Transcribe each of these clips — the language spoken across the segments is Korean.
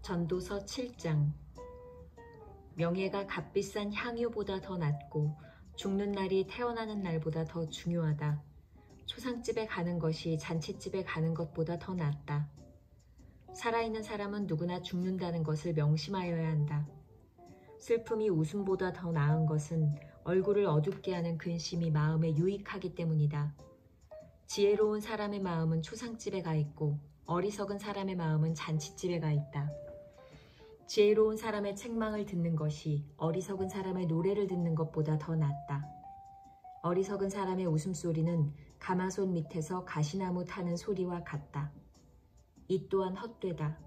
전도서 7장. 명예가 값비싼 향유보다 더 낫고 죽는 날이 태어나는 날보다 더 중요하다. 초상집에 가는 것이 잔치집에 가는 것보다 더 낫다. 살아있는 사람은 누구나 죽는다는 것을 명심하여야 한다. 슬픔이 웃음보다 더 나은 것은 얼굴을 어둡게 하는 근심이 마음에 유익하기 때문이다. 지혜로운 사람의 마음은 초상집에 가 있고 어리석은 사람의 마음은 잔치집에 가 있다. 지혜로운 사람의 책망을 듣는 것이 어리석은 사람의 노래를 듣는 것보다 더 낫다. 어리석은 사람의 웃음소리는 가마솥 밑에서 가시나무 타는 소리와 같다. 이 또한 헛되다.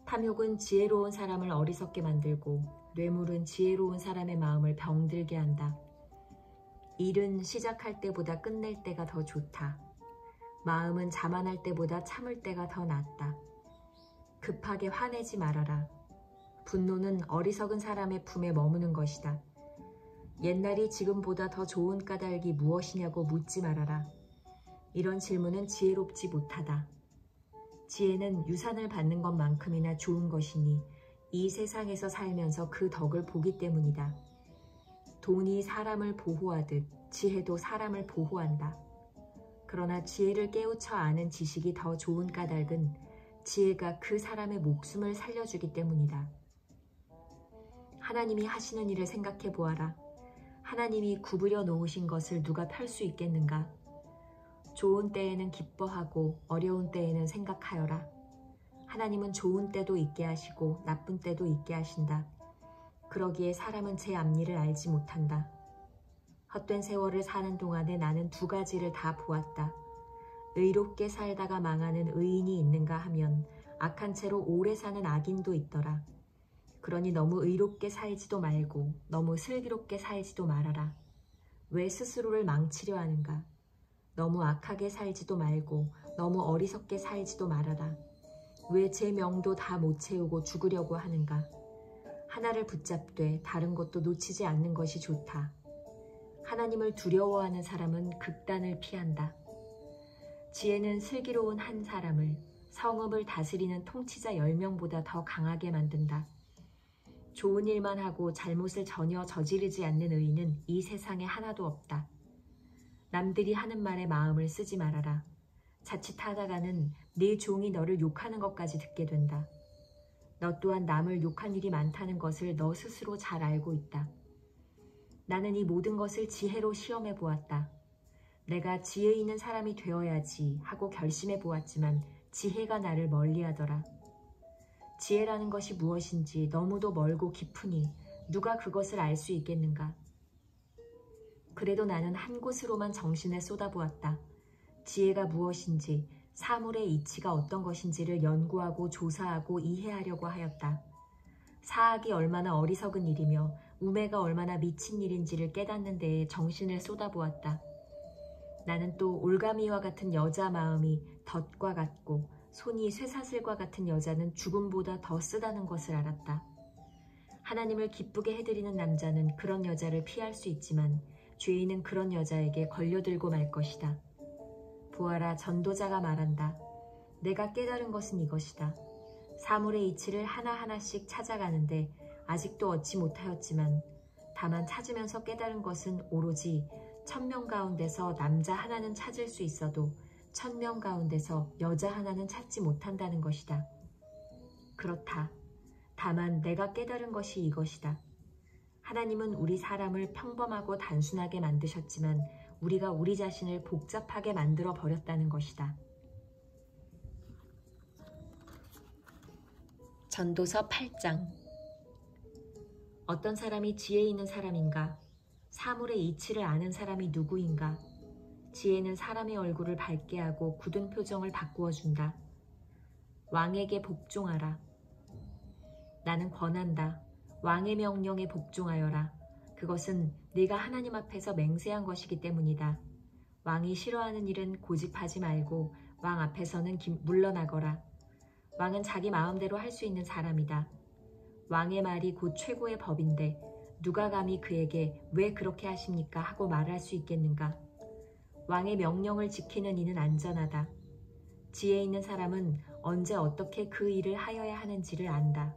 탐욕은 지혜로운 사람을 어리석게 만들고 뇌물은 지혜로운 사람의 마음을 병들게 한다. 일은 시작할 때보다 끝낼 때가 더 좋다. 마음은 자만할 때보다 참을 때가 더 낫다. 급하게 화내지 말아라. 분노는 어리석은 사람의 품에 머무는 것이다. 옛날이 지금보다 더 좋은 까닭이 무엇이냐고 묻지 말아라. 이런 질문은 지혜롭지 못하다. 지혜는 유산을 받는 것만큼이나 좋은 것이니 이 세상에서 살면서 그 덕을 보기 때문이다. 돈이 사람을 보호하듯 지혜도 사람을 보호한다. 그러나 지혜를 깨우쳐 아는 지식이 더 좋은 까닭은 지혜가 그 사람의 목숨을 살려주기 때문이다. 하나님이 하시는 일을 생각해 보아라. 하나님이 구부려 놓으신 것을 누가 펼 수 있겠는가? 좋은 때에는 기뻐하고 어려운 때에는 생각하여라. 하나님은 좋은 때도 있게 하시고 나쁜 때도 있게 하신다. 그러기에 사람은 제 앞일을 알지 못한다. 헛된 세월을 사는 동안에 나는 두 가지를 다 보았다. 의롭게 살다가 망하는 의인이 있는가 하면 악한 채로 오래 사는 악인도 있더라. 그러니 너무 의롭게 살지도 말고 너무 슬기롭게 살지도 말아라. 왜 스스로를 망치려 하는가? 너무 악하게 살지도 말고 너무 어리석게 살지도 말아라. 왜 제 명도 다 못 채우고 죽으려고 하는가? 하나를 붙잡되 다른 것도 놓치지 않는 것이 좋다. 하나님을 두려워하는 사람은 극단을 피한다. 지혜는 슬기로운 한 사람을 성읍을 다스리는 통치자 10명보다 더 강하게 만든다. 좋은 일만 하고 잘못을 전혀 저지르지 않는 의인은 이 세상에 하나도 없다. 남들이 하는 말에 마음을 쓰지 말아라. 자칫하다가는 네 종이 너를 욕하는 것까지 듣게 된다. 너 또한 남을 욕한 일이 많다는 것을 너 스스로 잘 알고 있다. 나는 이 모든 것을 지혜로 시험해 보았다. 내가 지혜 있는 사람이 되어야지 하고 결심해 보았지만 지혜가 나를 멀리하더라. 지혜라는 것이 무엇인지 너무도 멀고 깊으니 누가 그것을 알 수 있겠는가? 그래도 나는 한 곳으로만 정신을 쏟아보았다. 지혜가 무엇인지, 사물의 이치가 어떤 것인지를 연구하고 조사하고 이해하려고 하였다. 사악이 얼마나 어리석은 일이며 우매가 얼마나 미친 일인지를 깨닫는 데에 정신을 쏟아보았다. 나는 또 올가미와 같은 여자 마음이 덫과 같고 손이 쇠사슬과 같은 여자는 죽음보다 더 쓰다는 것을 알았다. 하나님을 기쁘게 해드리는 남자는 그런 여자를 피할 수 있지만 죄인은 그런 여자에게 걸려들고 말 것이다. 보아라, 전도자가 말한다. 내가 깨달은 것은 이것이다. 사물의 이치를 하나하나씩 찾아가는데 아직도 얻지 못하였지만 다만 찾으면서 깨달은 것은 오로지 1000명 가운데서 남자 하나는 찾을 수 있어도 1000명 가운데서 여자 하나는 찾지 못한다는 것이다. 그렇다. 다만 내가 깨달은 것이 이것이다. 하나님은 우리 사람을 평범하고 단순하게 만드셨지만 우리가 우리 자신을 복잡하게 만들어 버렸다는 것이다. 전도서 8장. 어떤 사람이 지혜 있는 사람인가? 사물의 이치를 아는 사람이 누구인가? 지혜는 사람의 얼굴을 밝게 하고 굳은 표정을 바꾸어 준다. 왕에게 복종하라. 나는 권한다. 왕의 명령에 복종하여라. 그것은 네가 하나님 앞에서 맹세한 것이기 때문이다. 왕이 싫어하는 일은 고집하지 말고 왕 앞에서는 물러나거라. 왕은 자기 마음대로 할 수 있는 사람이다. 왕의 말이 곧 최고의 법인데 누가 감히 그에게 왜 그렇게 하십니까 하고 말할 수 있겠는가? 왕의 명령을 지키는 이는 안전하다. 지혜 있는 사람은 언제 어떻게 그 일을 하여야 하는지를 안다.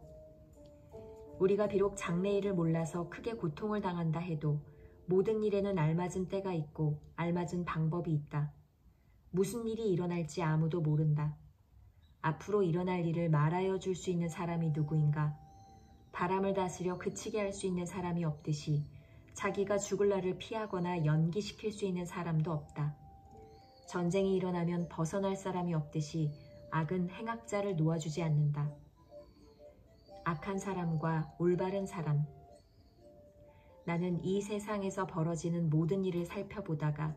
우리가 비록 장래일을 몰라서 크게 고통을 당한다 해도 모든 일에는 알맞은 때가 있고 알맞은 방법이 있다. 무슨 일이 일어날지 아무도 모른다. 앞으로 일어날 일을 말하여 줄 수 있는 사람이 누구인가? 바람을 다스려 그치게 할 수 있는 사람이 없듯이 자기가 죽을 날을 피하거나 연기시킬 수 있는 사람도 없다. 전쟁이 일어나면 벗어날 사람이 없듯이 악은 행악자를 놓아주지 않는다. 악한 사람과 올바른 사람. 나는 이 세상에서 벌어지는 모든 일을 살펴보다가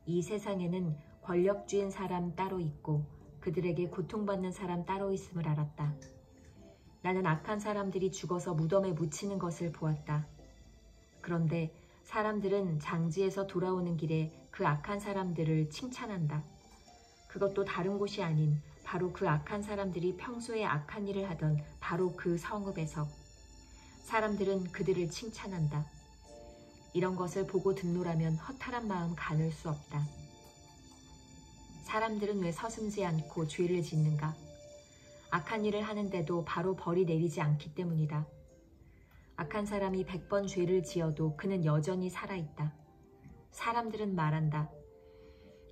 이 세상에는 권력주인 사람 따로 있고 그들에게 고통받는 사람 따로 있음을 알았다. 나는 악한 사람들이 죽어서 무덤에 묻히는 것을 보았다. 그런데 사람들은 장지에서 돌아오는 길에 그 악한 사람들을 칭찬한다. 그것도 다른 곳이 아닌 바로 그 악한 사람들이 평소에 악한 일을 하던 바로 그 성읍에서 사람들은 그들을 칭찬한다. 이런 것을 보고 듣노라면 허탈한 마음 가눌 수 없다. 사람들은 왜 서슴지 않고 죄를 짓는가? 악한 일을 하는데도 바로 벌이 내리지 않기 때문이다. 악한 사람이 100번 죄를 지어도 그는 여전히 살아있다. 사람들은 말한다.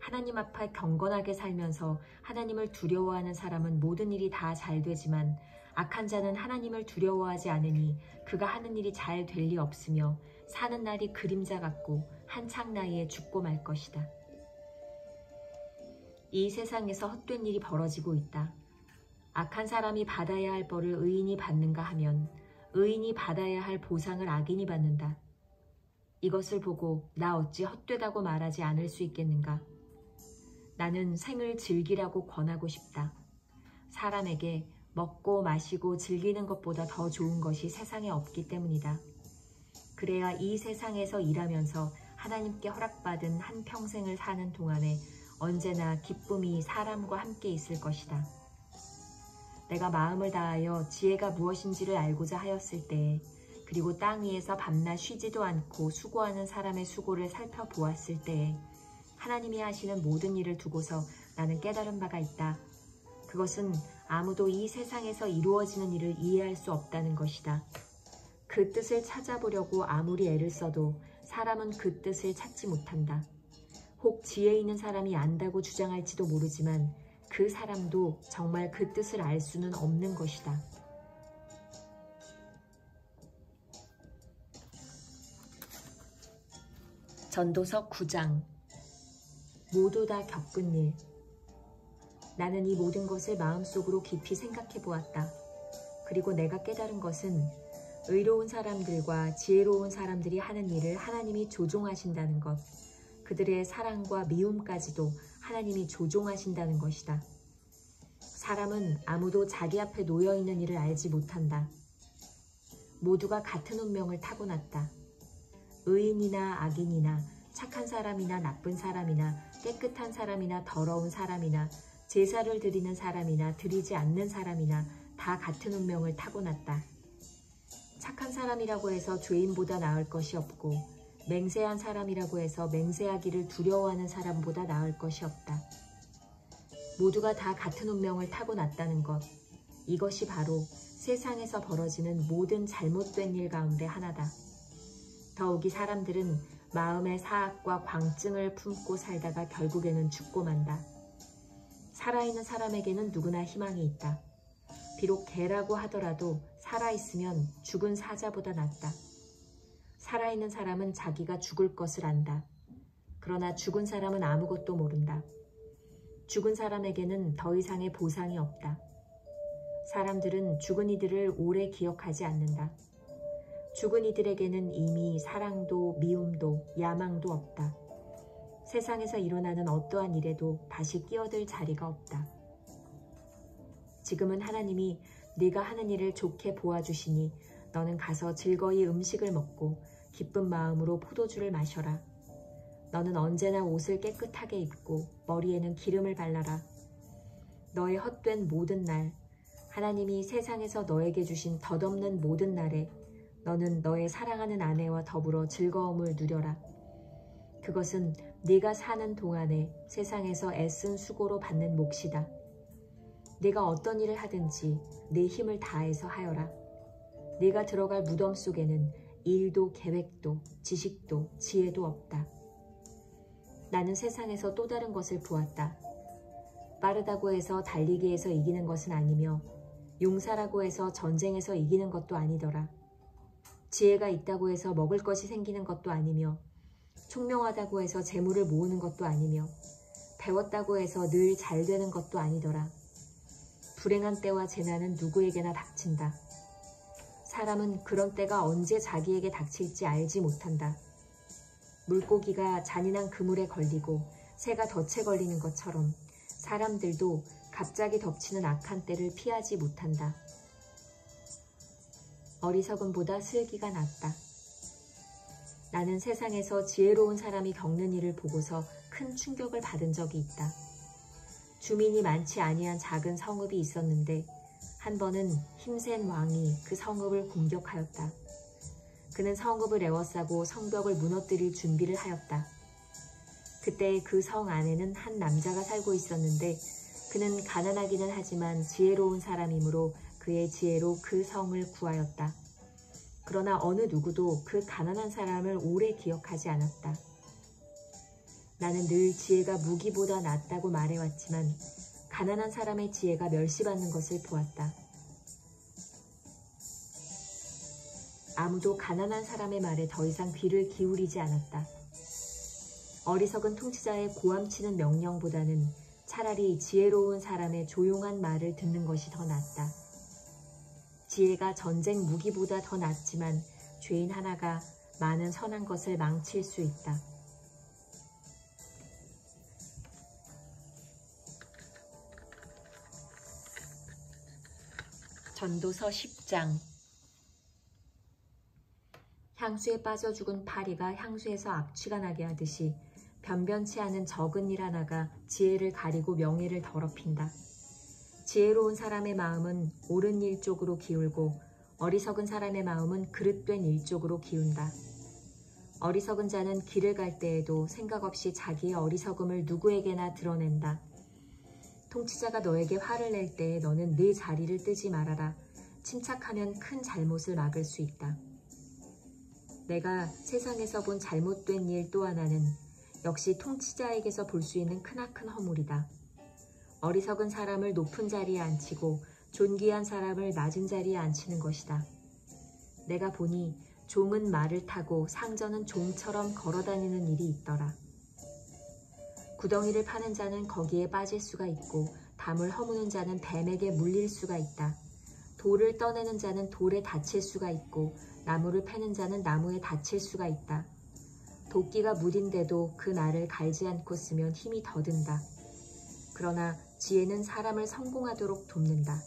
하나님 앞에 경건하게 살면서 하나님을 두려워하는 사람은 모든 일이 다 잘 되지만 악한 자는 하나님을 두려워하지 않으니 그가 하는 일이 잘 될 리 없으며 사는 날이 그림자 같고 한창 나이에 죽고 말 것이다. 이 세상에서 헛된 일이 벌어지고 있다. 악한 사람이 받아야 할 벌을 의인이 받는가 하면 의인이 받아야 할 보상을 악인이 받는다. 이것을 보고 나 어찌 헛되다고 말하지 않을 수 있겠는가? 나는 생을 즐기라고 권하고 싶다. 사람에게 먹고 마시고 즐기는 것보다 더 좋은 것이 세상에 없기 때문이다. 그래야 이 세상에서 일하면서 하나님께 허락받은 한평생을 사는 동안에 언제나 기쁨이 사람과 함께 있을 것이다. 내가 마음을 다하여 지혜가 무엇인지를 알고자 하였을 때에 그리고 땅 위에서 밤낮 쉬지도 않고 수고하는 사람의 수고를 살펴보았을 때에 하나님이 하시는 모든 일을 두고서 나는 깨달은 바가 있다. 그것은 아무도 이 세상에서 이루어지는 일을 이해할 수 없다는 것이다. 그 뜻을 찾아보려고 아무리 애를 써도 사람은 그 뜻을 찾지 못한다. 혹 지혜 있는 사람이 안다고 주장할지도 모르지만 그 사람도 정말 그 뜻을 알 수는 없는 것이다. 전도서 9장. 모두 다 겪은 일. 나는 이 모든 것을 마음속으로 깊이 생각해 보았다. 그리고 내가 깨달은 것은 의로운 사람들과 지혜로운 사람들이 하는 일을 하나님이 조종하신다는 것, 그들의 사랑과 미움까지도 하나님이 조종하신다는 것이다. 사람은 아무도 자기 앞에 놓여있는 일을 알지 못한다. 모두가 같은 운명을 타고났다. 의인이나 악인이나 착한 사람이나 나쁜 사람이나 깨끗한 사람이나 더러운 사람이나 제사를 드리는 사람이나 드리지 않는 사람이나 다 같은 운명을 타고났다. 착한 사람이라고 해서 죄인보다 나을 것이 없고 맹세한 사람이라고 해서 맹세하기를 두려워하는 사람보다 나을 것이 없다. 모두가 다 같은 운명을 타고났다는 것, 이것이 바로 세상에서 벌어지는 모든 잘못된 일 가운데 하나다. 더욱이 사람들은 마음의 사악과 광증을 품고 살다가 결국에는 죽고 만다. 살아있는 사람에게는 누구나 희망이 있다. 비록 개라고 하더라도 살아있으면 죽은 사자보다 낫다. 살아있는 사람은 자기가 죽을 것을 안다. 그러나 죽은 사람은 아무것도 모른다. 죽은 사람에게는 더 이상의 보상이 없다. 사람들은 죽은 이들을 오래 기억하지 않는다. 죽은 이들에게는 이미 사랑도 미움도 야망도 없다. 세상에서 일어나는 어떠한 일에도 다시 끼어들 자리가 없다. 지금은 하나님이 네가 하는 일을 좋게 보아주시니 너는 가서 즐거이 음식을 먹고 기쁜 마음으로 포도주를 마셔라. 너는 언제나 옷을 깨끗하게 입고 머리에는 기름을 발라라. 너의 헛된 모든 날, 하나님이 세상에서 너에게 주신 덧없는 모든 날에 너는 너의 사랑하는 아내와 더불어 즐거움을 누려라. 그것은 네가 사는 동안에 세상에서 애쓴 수고로 받는 몫이다. 내가 어떤 일을 하든지 내 힘을 다해서 하여라. 내가 들어갈 무덤 속에는 일도 계획도 지식도 지혜도 없다. 나는 세상에서 또 다른 것을 보았다. 빠르다고 해서 달리기에서 이기는 것은 아니며 용사라고 해서 전쟁에서 이기는 것도 아니더라. 지혜가 있다고 해서 먹을 것이 생기는 것도 아니며 총명하다고 해서 재물을 모으는 것도 아니며 배웠다고 해서 늘 잘 되는 것도 아니더라. 불행한 때와 재난은 누구에게나 닥친다. 사람은 그런 때가 언제 자기에게 닥칠지 알지 못한다. 물고기가 잔인한 그물에 걸리고 새가 덫에 걸리는 것처럼 사람들도 갑자기 덮치는 악한 때를 피하지 못한다. 어리석음보다 슬기가 낫다. 나는 세상에서 지혜로운 사람이 겪는 일을 보고서 큰 충격을 받은 적이 있다. 주민이 많지 아니한 작은 성읍이 있었는데 한 번은 힘센 왕이 그 성읍을 공격하였다. 그는 성읍을 에워싸고 성벽을 무너뜨릴 준비를 하였다. 그때 그 성 안에는 한 남자가 살고 있었는데 그는 가난하기는 하지만 지혜로운 사람이므로 그의 지혜로 그 성을 구하였다. 그러나 어느 누구도 그 가난한 사람을 오래 기억하지 않았다. 나는 늘 지혜가 무기보다 낫다고 말해왔지만 가난한 사람의 지혜가 멸시받는 것을 보았다. 아무도 가난한 사람의 말에 더 이상 귀를 기울이지 않았다. 어리석은 통치자의 고함치는 명령보다는 차라리 지혜로운 사람의 조용한 말을 듣는 것이 더 낫다. 지혜가 전쟁 무기보다 더 낫지만 죄인 하나가 많은 선한 것을 망칠 수 있다. 전도서 10장. 향수에 빠져 죽은 파리가 향수에서 악취가 나게 하듯이 변변치 않은 적은 일 하나가 지혜를 가리고 명예를 더럽힌다. 지혜로운 사람의 마음은 옳은 일 쪽으로 기울고 어리석은 사람의 마음은 그릇된 일 쪽으로 기운다. 어리석은 자는 길을 갈 때에도 생각 없이 자기의 어리석음을 누구에게나 드러낸다. 통치자가 너에게 화를 낼 때에 너는 네 자리를 뜨지 말아라. 침착하면 큰 잘못을 막을 수 있다. 내가 세상에서 본 잘못된 일 또 하나는 역시 통치자에게서 볼 수 있는 크나큰 허물이다. 어리석은 사람을 높은 자리에 앉히고 존귀한 사람을 낮은 자리에 앉히는 것이다. 내가 보니 종은 말을 타고 상전은 종처럼 걸어다니는 일이 있더라. 구덩이를 파는 자는 거기에 빠질 수가 있고 담을 허무는 자는 뱀에게 물릴 수가 있다. 돌을 떠내는 자는 돌에 다칠 수가 있고 나무를 패는 자는 나무에 다칠 수가 있다. 도끼가 무딘데도 그 날을 갈지 않고 쓰면 힘이 더 든다. 그러나 지혜는 사람을 성공하도록 돕는다.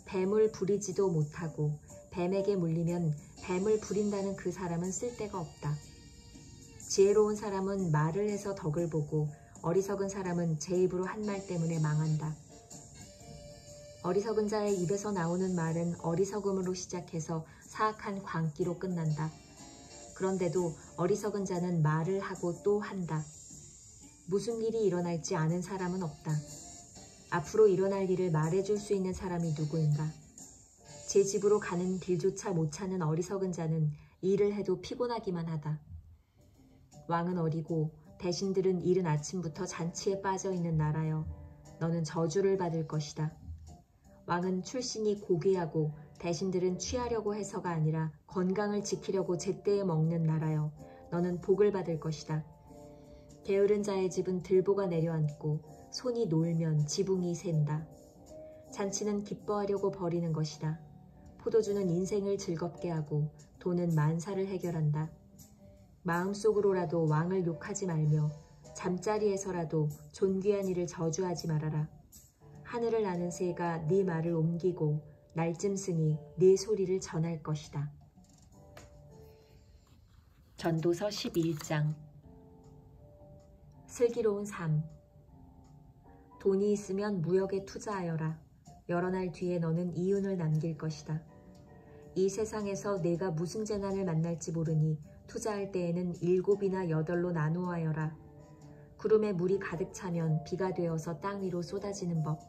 뱀을 부리지도 못하고 뱀에게 물리면 뱀을 부린다는 그 사람은 쓸데가 없다. 지혜로운 사람은 말을 해서 덕을 보고 어리석은 사람은 제 입으로 한 말 때문에 망한다. 어리석은 자의 입에서 나오는 말은 어리석음으로 시작해서 사악한 광기로 끝난다. 그런데도 어리석은 자는 말을 하고 또 한다. 무슨 일이 일어날지 아는 사람은 없다. 앞으로 일어날 일을 말해줄 수 있는 사람이 누구인가? 제 집으로 가는 길조차 못 찾는 어리석은 자는 일을 해도 피곤하기만 하다. 왕은 어리고 대신들은 이른 아침부터 잔치에 빠져있는 나라여, 너는 저주를 받을 것이다. 왕은 출신이 고귀하고 대신들은 취하려고 해서가 아니라 건강을 지키려고 제때에 먹는 나라여, 너는 복을 받을 것이다. 게으른 자의 집은 들보가 내려앉고 손이 놀면 지붕이 샌다. 잔치는 기뻐하려고 벌이는 것이다. 포도주는 인생을 즐겁게 하고 돈은 만사를 해결한다. 마음속으로라도 왕을 욕하지 말며 잠자리에서라도 존귀한 이를 저주하지 말아라. 하늘을 나는 새가 네 말을 옮기고 날짐승이 네 소리를 전할 것이다. 전도서 11장. 슬기로운 삶. 돈이 있으면 무역에 투자하여라. 여러 날 뒤에 너는 이윤을 남길 것이다. 이 세상에서 내가 무슨 재난을 만날지 모르니 투자할 때에는 7이나 8로 나누어 하여라. 구름에 물이 가득 차면 비가 되어서 땅 위로 쏟아지는 법.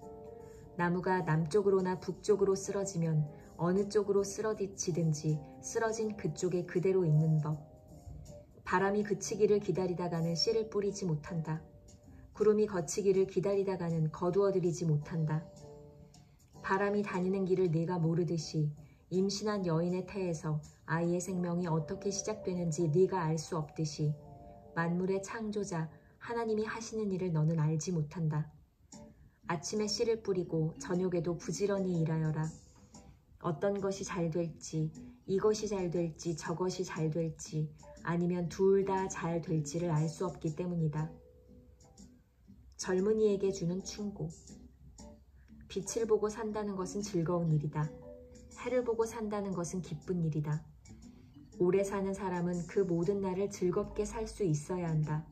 나무가 남쪽으로나 북쪽으로 쓰러지면 어느 쪽으로 쓰러지든지 쓰러진 그쪽에 그대로 있는 법. 바람이 그치기를 기다리다가는 씨를 뿌리지 못한다. 구름이 거치기를 기다리다가는 거두어들이지 못한다. 바람이 다니는 길을 네가 모르듯이 임신한 여인의 태에서 아이의 생명이 어떻게 시작되는지 네가 알 수 없듯이 만물의 창조자 하나님이 하시는 일을 너는 알지 못한다. 아침에 씨를 뿌리고 저녁에도 부지런히 일하여라. 어떤 것이 잘 될지, 이것이 잘 될지 저것이 잘 될지 아니면 둘 다 잘 될지를 알 수 없기 때문이다. 젊은이에게 주는 충고. 빛을 보고 산다는 것은 즐거운 일이다. 해를 보고 산다는 것은 기쁜 일이다. 오래 사는 사람은 그 모든 날을 즐겁게 살 수 있어야 한다.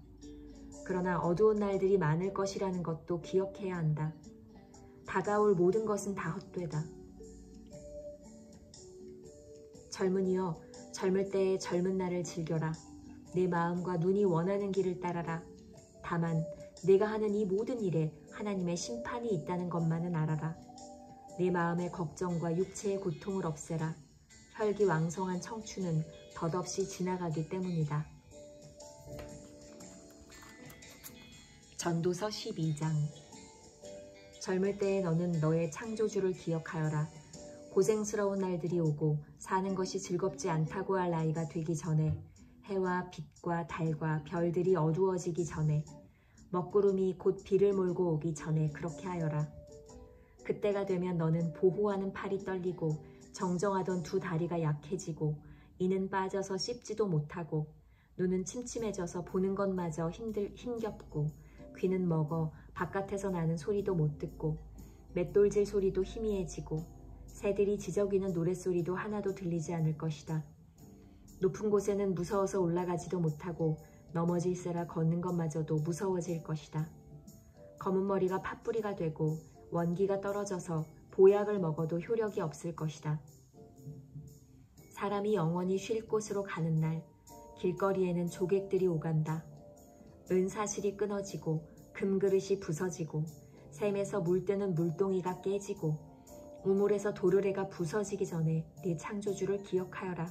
그러나 어두운 날들이 많을 것이라는 것도 기억해야 한다. 다가올 모든 것은 다 헛되다. 젊은이여, 젊을 때의 젊은 날을 즐겨라. 내 마음과 눈이 원하는 길을 따라라. 다만 내가 하는 이 모든 일에 하나님의 심판이 있다는 것만은 알아라. 내 마음의 걱정과 육체의 고통을 없애라. 혈기왕성한 청춘은 덧없이 지나가기 때문이다. 전도서 12장. 젊을 때에 너는 너의 창조주를 기억하여라. 고생스러운 날들이 오고 사는 것이 즐겁지 않다고 할 나이가 되기 전에, 해와 빛과 달과 별들이 어두워지기 전에, 먹구름이 곧 비를 몰고 오기 전에 그렇게 하여라. 그때가 되면 너는 보호하는 팔이 떨리고 정정하던 두 다리가 약해지고 이는 빠져서 씹지도 못하고 눈은 침침해져서 보는 것마저 힘겹고 귀는 먹어 바깥에서 나는 소리도 못 듣고 맷돌질 소리도 희미해지고 새들이 지저귀는 노랫소리도 하나도 들리지 않을 것이다. 높은 곳에는 무서워서 올라가지도 못하고 넘어질세라 걷는 것마저도 무서워질 것이다. 검은 머리가 팥뿌리가 되고 원기가 떨어져서 보약을 먹어도 효력이 없을 것이다. 사람이 영원히 쉴 곳으로 가는 날, 길거리에는 조객들이 오간다. 은사슬이 끊어지고 금그릇이 부서지고 샘에서 물뜨는 물동이가 깨지고 우물에서 도르래가 부서지기 전에 네 창조주를 기억하여라.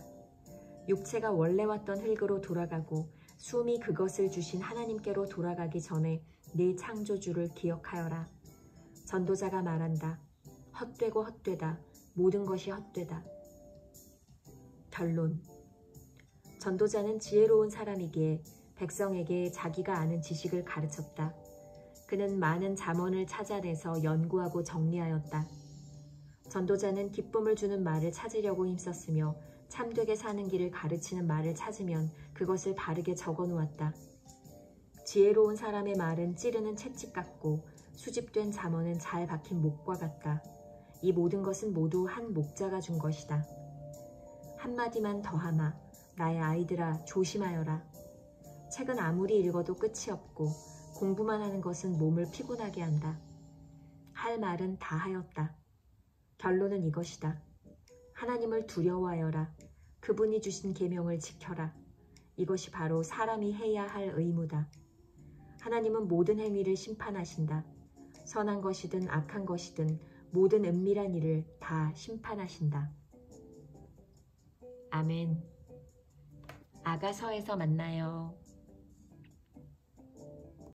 육체가 원래 왔던 흙으로 돌아가고 숨이 그것을 주신 하나님께로 돌아가기 전에 네 창조주를 기억하여라. 전도자가 말한다. 헛되고 헛되다. 모든 것이 헛되다. 결론. 전도자는 지혜로운 사람이기에 백성에게 자기가 아는 지식을 가르쳤다. 그는 많은 잠언을 찾아내서 연구하고 정리하였다. 전도자는 기쁨을 주는 말을 찾으려고 힘썼으며 참되게 사는 길을 가르치는 말을 찾으면 그것을 바르게 적어놓았다. 지혜로운 사람의 말은 찌르는 채찍 같고 수집된 잠언은 잘 박힌 목과 같다. 이 모든 것은 모두 한 목자가 준 것이다. 한마디만 더하마. 나의 아이들아 조심하여라. 책은 아무리 읽어도 끝이 없고 공부만 하는 것은 몸을 피곤하게 한다. 할 말은 다 하였다. 결론은 이것이다. 하나님을 두려워하여라. 그분이 주신 계명을 지켜라. 이것이 바로 사람이 해야 할 의무다. 하나님은 모든 행위를 심판하신다. 선한 것이든 악한 것이든 모든 은밀한 일을 다 심판하신다. 아멘. 아가서에서 만나요.